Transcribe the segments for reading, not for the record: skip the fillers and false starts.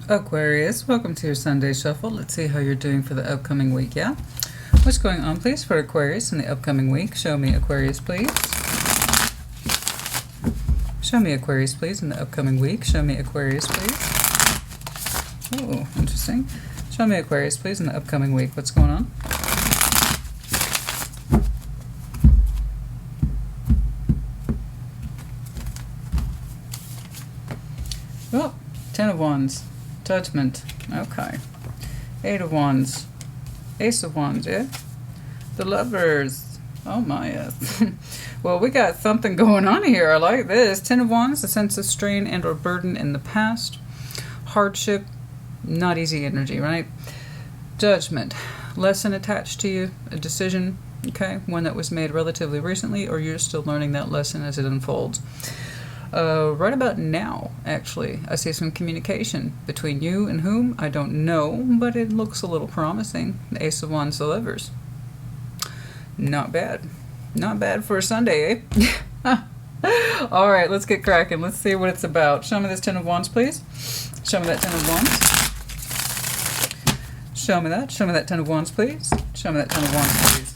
Aquarius, welcome to your Sunday Shuffle. Let's see how you're doing for the upcoming week, yeah? What's going on, please, for Aquarius in the upcoming week? Show me, Aquarius, please. Show me, Aquarius, please, in the upcoming week. Show me, Aquarius, please. Oh, interesting. Show me, Aquarius, please, in the upcoming week. What's going on? Oh, 10 of Wands. Judgment. Okay. 8 of Wands. Ace of Wands, yeah? The Lovers. Oh my, yes. Well, we got something going on here. I like this. 10 of Wands, a sense of strain and or burden in the past. Hardship, not easy energy, right? Judgment. Lesson attached to you, a decision, okay? One that was made relatively recently, or you're still learning that lesson as it unfolds. Right about now, actually, I see some communication between you and whom, I don't know, but it looks a little promising. The Ace of Wands, the Lovers. Not bad. Not bad for a Sunday, eh? Alright, let's get cracking. Let's see what it's about. Show me this 10 of Wands, please. Show me that 10 of Wands. Show me that. Show me that 10 of Wands, please. Show me that 10 of Wands, please.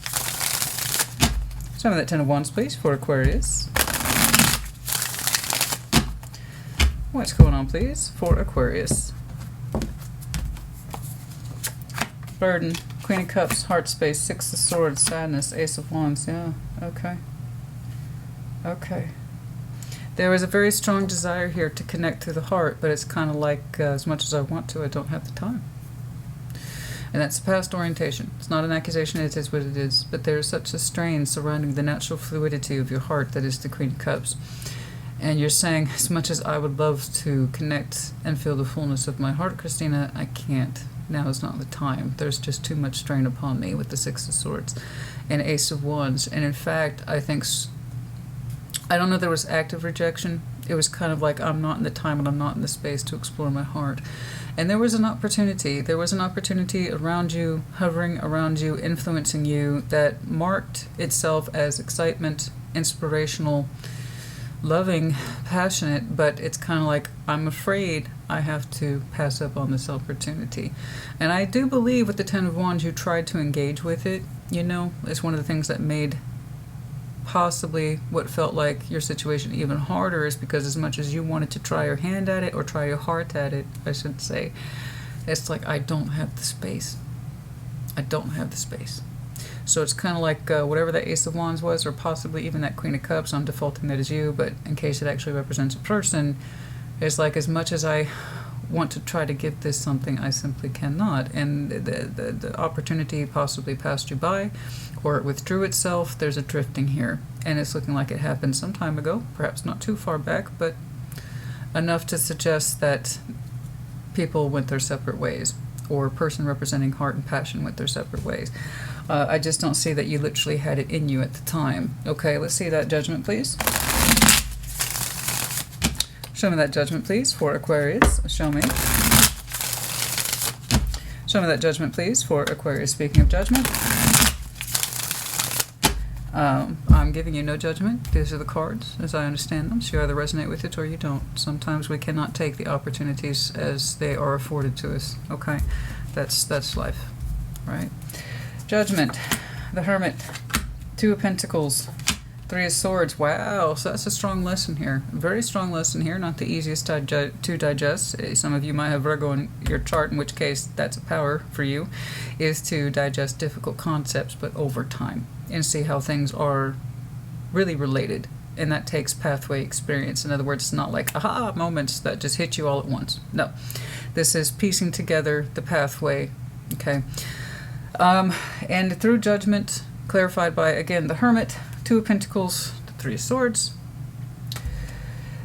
Show me that 10 of Wands, please, for Aquarius. What's going on, please, for Aquarius? Burden, Queen of Cups, Heart Space, Six of Swords, Sadness, Ace of Wands. Yeah, okay. Okay. There is a very strong desire here to connect through the heart, but it's kind of like, as much as I want to, I don't have the time. And that's past orientation. It's not an accusation, it is what it is. But there is such a strain surrounding the natural fluidity of your heart that is the Queen of Cups. And you're saying, as much as I would love to connect and feel the fullness of my heart, Christina, I can't. Now is not the time. There's just too much strain upon me with the Six of Swords and Ace of Wands. And in fact, I think, I don't know if there was active rejection. It was kind of like, I'm not in the time and I'm not in the space to explore my heart. And there was an opportunity. There was an opportunity around you, hovering around you, influencing you, that marked itself as excitement, inspirational, loving, passionate, but it's kind of like, I'm afraid I have to pass up on this opportunity. And I do believe with the 10 of Wands, you tried to engage with it. You know, it's one of the things that made possibly what felt like your situation even harder, is because as much as you wanted to try your hand at it, or try your heart at it, I should say, it's like, I don't have the space. I don't have the space. So it's kind of like whatever that Ace of Wands was, or possibly even that Queen of Cups, I'm defaulting that as you, but in case it actually represents a person, it's like, as much as I want to try to give this something, I simply cannot. And the opportunity possibly passed you by, or it withdrew itself. There's a drifting here, and it's looking like it happened some time ago, perhaps not too far back, but enough to suggest that people went their separate ways, or a person representing heart and passion went their separate ways. I just don't see that you literally had it in you at the time. Okay, let's see that Judgment, please. Show me that Judgment, please, for Aquarius. Show me. Show me that Judgment, please, for Aquarius. Speaking of judgment, I'm giving you no judgment. These are the cards as I understand them, so you either resonate with it or you don't. Sometimes we cannot take the opportunities as they are afforded to us. Okay, that's life, right? Judgment, the Hermit, Two of Pentacles, Three of Swords. Wow, so that's a strong lesson here. Very strong lesson here, not the easiest to digest. Some of you might have Virgo in your chart, in which case that's a power for you, is to digest difficult concepts, but over time, and see how things are really related. And that takes pathway experience. In other words, it's not like aha moments that just hit you all at once. No, this is piecing together the pathway, okay? And through Judgment, clarified by, again, the Hermit, Two of Pentacles, the Three of Swords,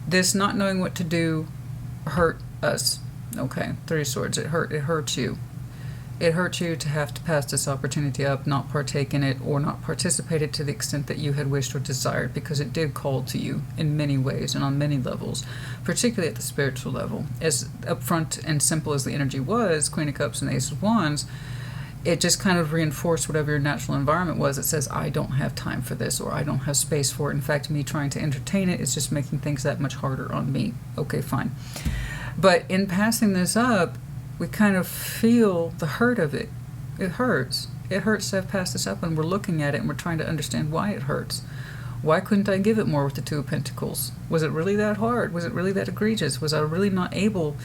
this not knowing what to do hurt us, okay? Three of Swords, it hurts you. It hurts you to have to pass this opportunity up, not partake in it, or not participate it to the extent that you had wished or desired, because it did call to you in many ways and on many levels, particularly at the spiritual level. As upfront and simple as the energy was, Queen of Cups and Ace of Wands, it just kind of reinforced whatever your natural environment was. It says, I don't have time for this, or I don't have space for it. In fact, me trying to entertain it is just making things that much harder on me. Okay, fine. But in passing this up, we kind of feel the hurt of it. It hurts. It hurts to have passed this up, and we're looking at it and we're trying to understand why it hurts. Why couldn't I give it more with the Two of Pentacles? Was it really that hard? Was it really that egregious? Was I really not able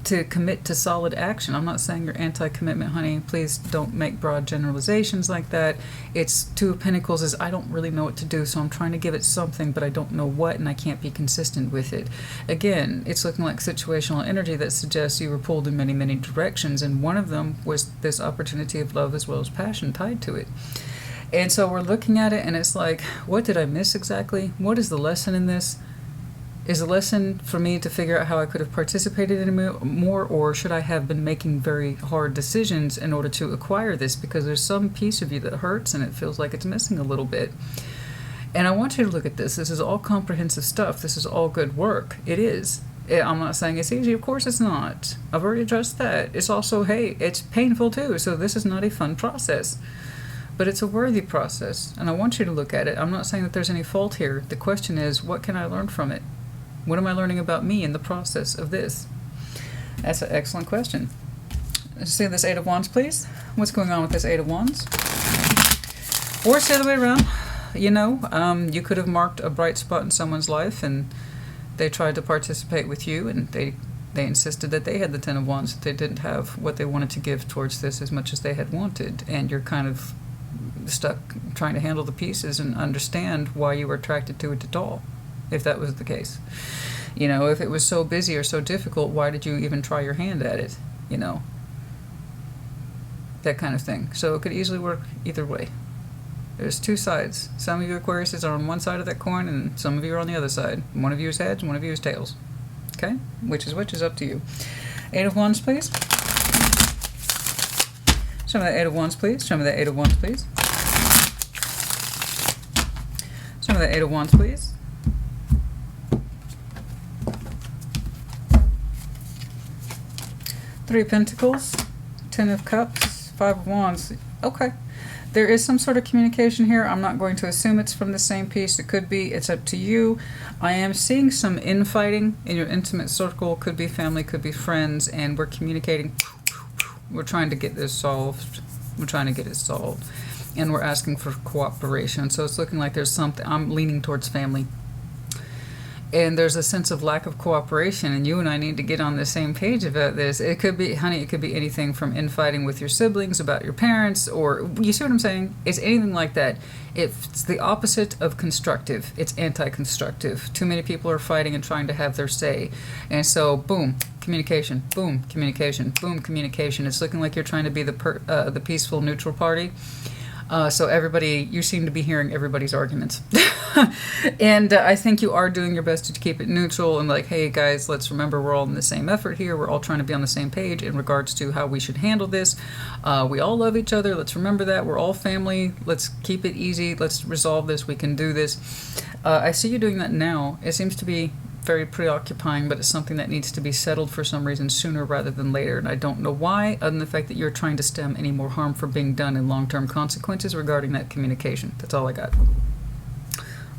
to commit to solid action? I'm not saying you're anti-commitment, honey. Please don't make broad generalizations like that. It's Two of Pentacles is I don't really know what to do, so I'm trying to give it something, but I don't know what, and I can't be consistent with it. Again, it's looking like situational energy that suggests you were pulled in many, many directions, and one of them was this opportunity of love as well as passion tied to it. And so we're looking at it, and it's like, what did I miss exactly? What is the lesson in this? Is the lesson for me to figure out how I could have participated in it more, or should I have been making very hard decisions in order to acquire this? Because there's some piece of you that hurts and it feels like it's missing a little bit. And I want you to look at this. This is all comprehensive stuff. This is all good work. It is. I'm not saying it's easy. Of course it's not. I've already addressed that. It's also, hey, it's painful too. So this is not a fun process. But it's a worthy process. And I want you to look at it. I'm not saying that there's any fault here. The question is, what can I learn from it? What am I learning about me in the process of this? That's an excellent question. Let's see this Eight of Wands, please. What's going on with this Eight of Wands? Or it's the other way around. You know, you could have marked a bright spot in someone's life and they tried to participate with you, and they insisted that they had the Ten of Wands, that they didn't have what they wanted to give towards this as much as they had wanted. And you're kind of stuck trying to handle the pieces and understand why you were attracted to it at all, if that was the case. You know, if it was so busy or so difficult, why did you even try your hand at it? You know, that kind of thing. So it could easily work either way. There's two sides. Some of you Aquariuses are on one side of that coin, and some of you are on the other side. One of you is heads, one of you is tails. Okay? Which is up to you. Eight of Wands, please. Show me that Eight of Wands, please. Show me that Eight of Wands, please. Show me that Eight of Wands, please. Three of Pentacles, Ten of Cups, Five of Wands. Okay. There is some sort of communication here. I'm not going to assume it's from the same piece. It could be. It's up to you. I am seeing some infighting in your intimate circle. Could be family, could be friends, and we're communicating. We're trying to get this solved. We're trying to get it solved. And we're asking for cooperation. So it's looking like there's something. I'm leaning towards family. And there's a sense of lack of cooperation, and you and I need to get on the same page about this. It could be, honey, it could be anything from infighting with your siblings about your parents, or, you see what I'm saying? It's anything like that. It's the opposite of constructive. It's anti-constructive. Too many people are fighting and trying to have their say. And so, boom, communication. Boom, communication. Boom, communication. It's looking like you're trying to be the peaceful, neutral party. So everybody, you seem to be hearing everybody's arguments. And I think you are doing your best to keep it neutral and like, hey guys, let's remember we're all in the same effort here. We're all trying to be on the same page in regards to how we should handle this. We all love each other. Let's remember that. We're all family. Let's keep it easy. Let's resolve this. We can do this. I see you doing that now. It seems to be very preoccupying, but it's something that needs to be settled for some reason sooner rather than later. And I don't know why, other than the fact that you're trying to stem any more harm from being done and long-term consequences regarding that communication. That's all I got.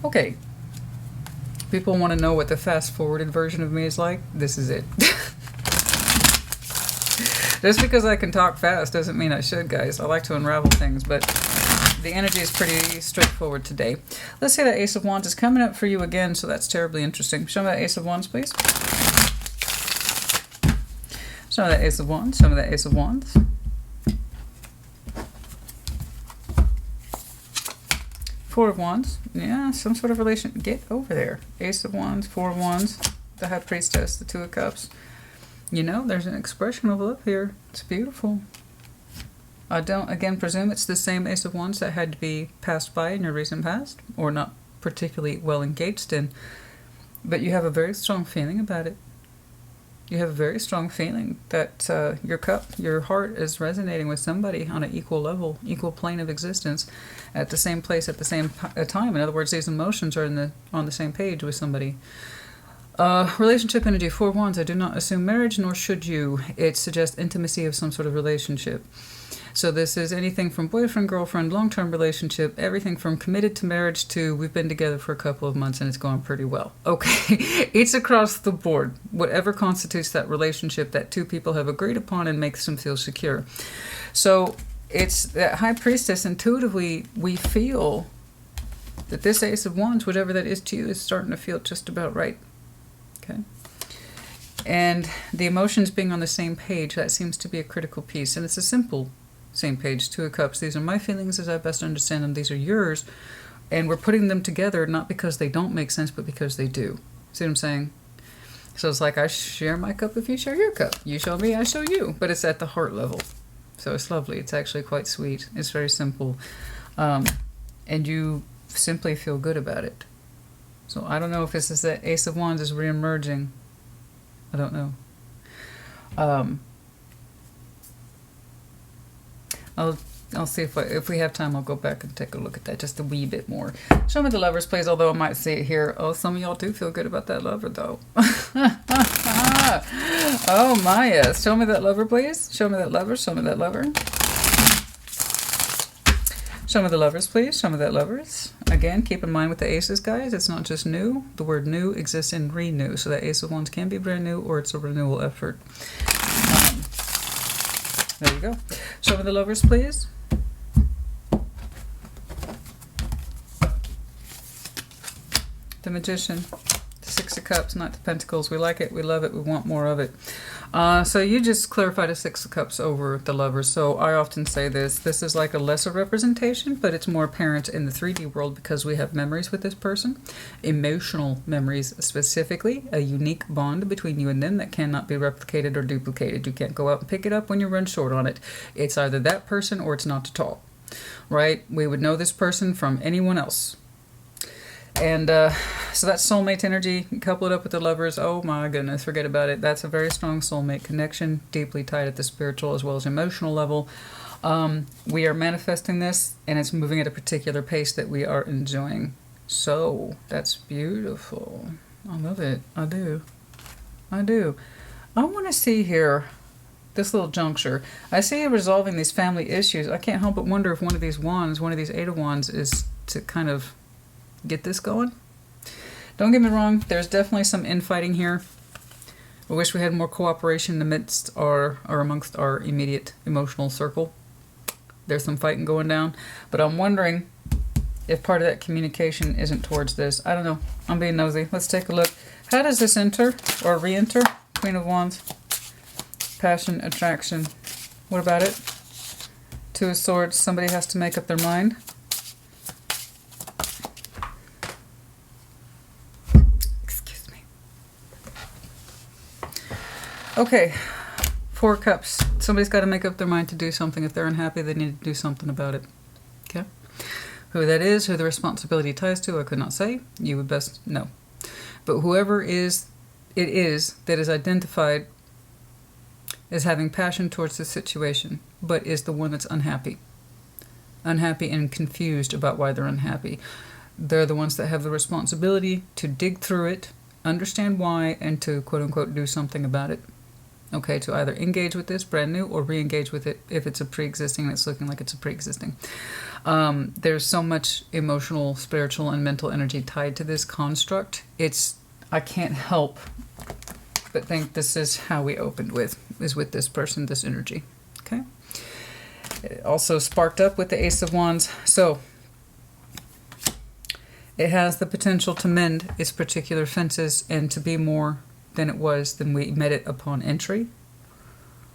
Okay. People want to know what the fast-forwarded version of me is like. This is it. Just because I can talk fast doesn't mean I should, guys. I like to unravel things, but the energy is pretty straightforward today. Let's say that Ace of Wands is coming up for you again, so that's terribly interesting. Show me that Ace of Wands, please. Show me that Ace of Wands. Show me that Ace of Wands. Four of Wands. Yeah, some sort of relation. Get over there. Ace of Wands, Four of Wands, the High Priestess, the Two of Cups. You know, there's an expression of love here. It's beautiful. I don't, again, presume it's the same Ace of Wands that had to be passed by in your recent past, or not particularly well engaged in, but you have a very strong feeling about it. You have a very strong feeling that your cup, your heart is resonating with somebody on an equal level, equal plane of existence, at the same place, at the same time. In other words, these emotions are on the same page with somebody. Relationship energy, Four of Wands. I do not assume marriage, nor should you. It suggests intimacy of some sort of relationship. So this is anything from boyfriend, girlfriend, long-term relationship, everything from committed to marriage to we've been together for a couple of months and it's going pretty well. Okay, it's across the board. Whatever constitutes that relationship that two people have agreed upon and makes them feel secure. So it's that High Priestess. Intuitively, we feel that this Ace of Wands, whatever that is to you, is starting to feel just about right. Okay. And the emotions being on the same page, that seems to be a critical piece. And it's a simple same page, Two of Cups. These are my feelings as I best understand them. These are yours. And we're putting them together not because they don't make sense, but because they do. See what I'm saying? So it's like I share my cup if you share your cup. You show me, I show you. But it's at the heart level. So it's lovely. It's actually quite sweet. It's very simple. And you simply feel good about it. So I don't know if this is that Ace of Wands is re-emerging. I don't know. I'll see if we have time. I'll go back and take a look at that just a wee bit more. Show me the Lovers, please. Although I might see it here. Oh, some of y'all do feel good about that lover, though. Oh my yes. Show me that lover, please. Show me that lover. Show me that lover. Show me the Lovers, please. Show me that Lovers. Again, keep in mind with the aces, guys, it's not just new. The word new exists in renew. So that Ace of Wands can be brand new or it's a renewal effort. There you go. Show me the Lovers, please. The Magician. The Six of Cups, Knight of Pentacles. We like it. We love it. We want more of it. So you just clarified a Six of Cups over the Lovers. So I often say this. This is like a lesser representation, but it's more apparent in the 3D world because we have memories with this person. Emotional memories specifically. A unique bond between you and them that cannot be replicated or duplicated. You can't go out and pick it up when you run short on it. It's either that person or it's not at all. Right? We would know this person from anyone else. And so that's soulmate energy. Couple it up with the Lovers. Oh my goodness, forget about it. That's a very strong soulmate connection, deeply tied at the spiritual as well as emotional level. We are manifesting this, and it's moving at a particular pace that we are enjoying. So that's beautiful. I love it. I do. I do. I want to see here this little juncture. I see you resolving these family issues. I can't help but wonder if one of these wands, one of these Eight of Wands, is to kind of get this going. Don't get me wrong, there's definitely some infighting here. I wish we had more cooperation amidst our or amongst our immediate emotional circle. There's some fighting going down, but I'm wondering if part of that communication isn't towards this. I don't know. I'm being nosy. Let's take a look. How does this enter or re-enter? Queen of Wands. Passion, attraction. What about it? Two of Swords. Somebody has to make up their mind. Okay, Four of Cups. Somebody's got to make up their mind to do something. If they're unhappy, they need to do something about it. Okay? Who that is, who the responsibility ties to, I could not say. You would best know. But whoever it is that is identified as having passion towards the situation, but is the one that's unhappy. Unhappy and confused about why they're unhappy. They're the ones that have the responsibility to dig through it, understand why, and to quote-unquote do something about it. Okay, to either engage with this brand new or re-engage with it if it's a pre-existing and it's looking like it's a pre-existing. There's so much emotional, spiritual, and mental energy tied to this construct. I can't help but think this is how we opened with, is with this person, this energy. Okay? It also sparked up with the Ace of Wands. So, it has the potential to mend its particular fences and to be more than it was than we met it upon entry.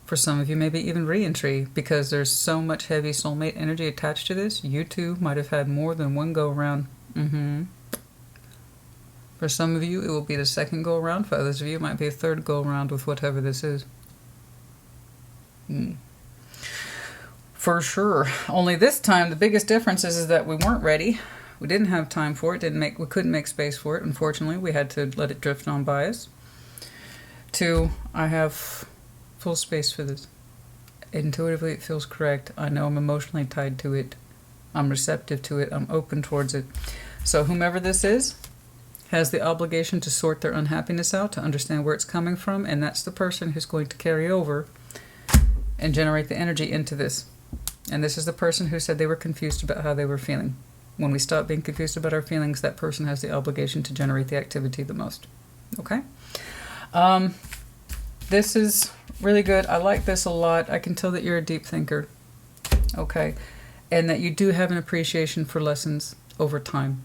For some of you, maybe even re-entry, because there's so much heavy soulmate energy attached to this. You two might have had more than one go-around. For some of you, it will be the second go-around. For others of you, it might be a third go-around with whatever this is. For sure. Only this time, the biggest difference is that we weren't ready. We didn't have time for it. We couldn't make space for it. Unfortunately, we had to let it drift on by us. 2, I have full space for this. Intuitively, it feels correct. I know I'm emotionally tied to it. I'm receptive to it. I'm open towards it. So whomever this is has the obligation to sort their unhappiness out, to understand where it's coming from, and that's the person who's going to carry over and generate the energy into this. And this is the person who said they were confused about how they were feeling. When we stop being confused about our feelings, that person has the obligation to generate the activity the most. Okay? This is really good. I like this a lot. I can tell that you're a deep thinker. Okay? And that you do have an appreciation for lessons over time.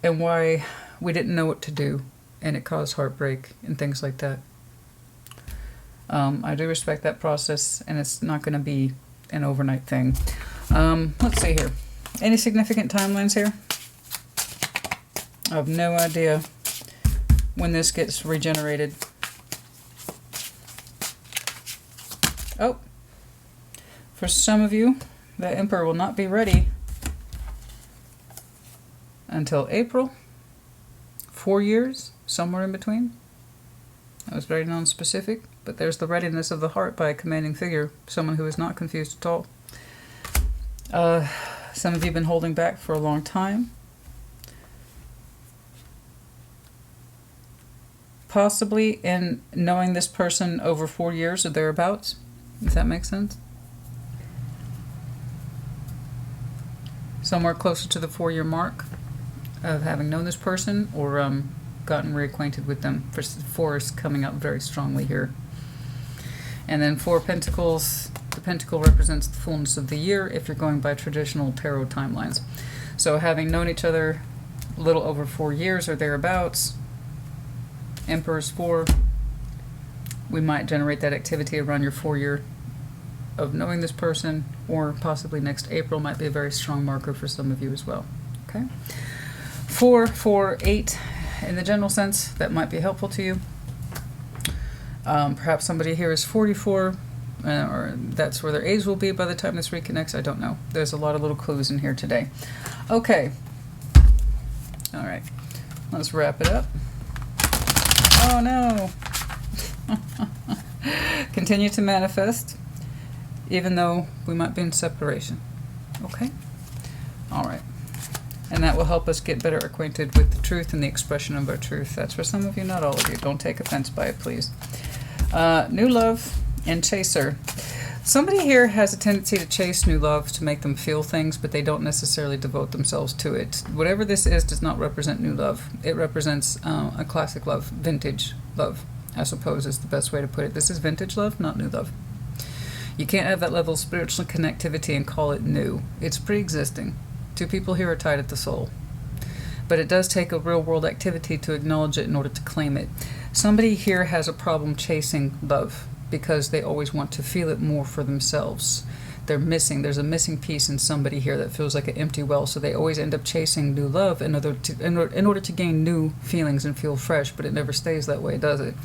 And why we didn't know what to do, and it caused heartbreak and things like that. I do respect that process, and it's not going to be an overnight thing. Let's see here. Any significant timelines here? I have no idea when this gets regenerated. Oh, for some of you, the Emperor will not be ready until April. 4 years, somewhere in between. That was very non-specific, but there's the readiness of the heart by a commanding figure, someone who is not confused at all. Some of you have been holding back for a long time. Possibly in knowing this person over 4 years or thereabouts, if that makes sense. Somewhere closer to the 4-year mark of having known this person, or gotten reacquainted with them. For 4 is coming up very strongly here. And then 4 Pentacles, the Pentacle represents the fullness of the year if you're going by traditional tarot timelines. So having known each other a little over 4 years or thereabouts, Emperor's 4, we might generate that activity around your 4-year of knowing this person, or possibly next April might be a very strong marker for some of you as well. Okay? 4, 4, 8, in the general sense, that might be helpful to you. Perhaps somebody here is 44, or that's where their age will be by the time this reconnects. I don't know. There's a lot of little clues in here today. Okay. All right. Let's wrap it up. Oh, no. Continue to manifest, even though we might be in separation. Okay? All right. And that will help us get better acquainted with the truth and the expression of our truth. That's for some of you, not all of you. Don't take offense by it, please. New love and chaser. Somebody here has a tendency to chase new love to make them feel things, but they don't necessarily devote themselves to it. Whatever this is does not represent new love. It represents a classic love, vintage love, I suppose is the best way to put it. This is vintage love, not new love. You can't have that level of spiritual connectivity and call it new. It's pre-existing. 2 people here are tied at the soul. But it does take a real-world activity to acknowledge it in order to claim it. Somebody here has a problem chasing love because they always want to feel it more for themselves. They're missing. There's a missing piece in somebody here that feels like an empty well, so they always end up chasing new love in order to gain new feelings and feel fresh, but it never stays that way, does it?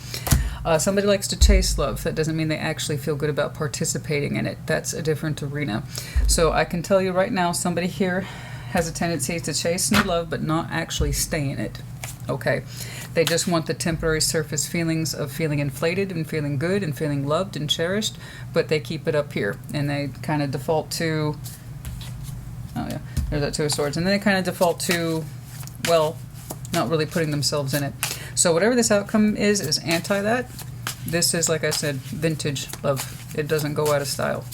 Somebody likes to chase love. That doesn't mean they actually feel good about participating in it. That's a different arena. So I can tell you right now, somebody here has a tendency to chase new love, but not actually stay in it. Okay? They just want the temporary surface feelings of feeling inflated and feeling good and feeling loved and cherished, but they keep it up here. And they kind of default to, oh yeah, there's that 2 of Swords. And then they kind of default to, well, not really putting themselves in it. So whatever this outcome is anti that. This is, like I said, vintage love. It doesn't go out of style.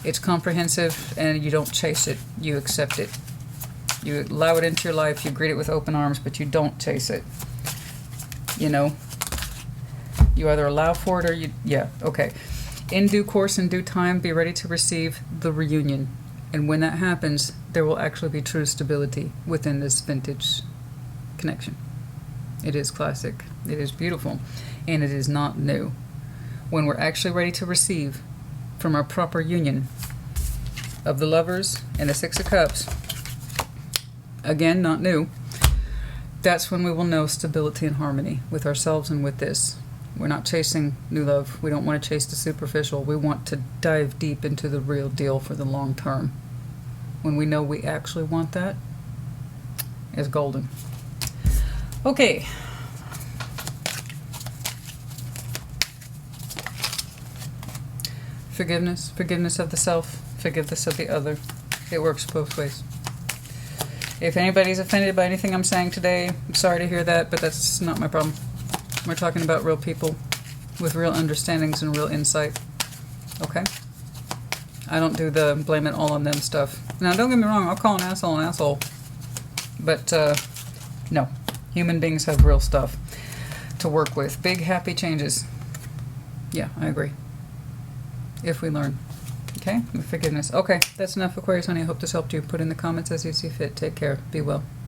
It's comprehensive, and you don't chase it. You accept it. You allow it into your life. You greet it with open arms, but you don't chase it. You know, you either allow for it or you, yeah, okay. In due course, in due time, be ready to receive the reunion. And when that happens, there will actually be true stability within this vintage connection. It is classic. It is beautiful. And it is not new. When we're actually ready to receive from our proper union of the Lovers and the 6 of Cups, again, not new, that's when we will know stability and harmony with ourselves and with this. We're not chasing new love. We don't want to chase the superficial. We want to dive deep into the real deal for the long term. When we know we actually want that, it's golden. Okay. Forgiveness of the self, forgiveness of the other. It works both ways. If anybody's offended by anything I'm saying today, I'm sorry to hear that, but that's not my problem. We're talking about real people with real understandings and real insight. Okay? I don't do the blame it all on them stuff. Now, don't get me wrong, I'll call an asshole. But, no. Human beings have real stuff to work with. Big, happy changes. Yeah, I agree. If we learn. Okay? With forgiveness. Okay, that's enough, Aquarius, honey. I hope this helped you. Put in the comments as you see fit. Take care. Be well.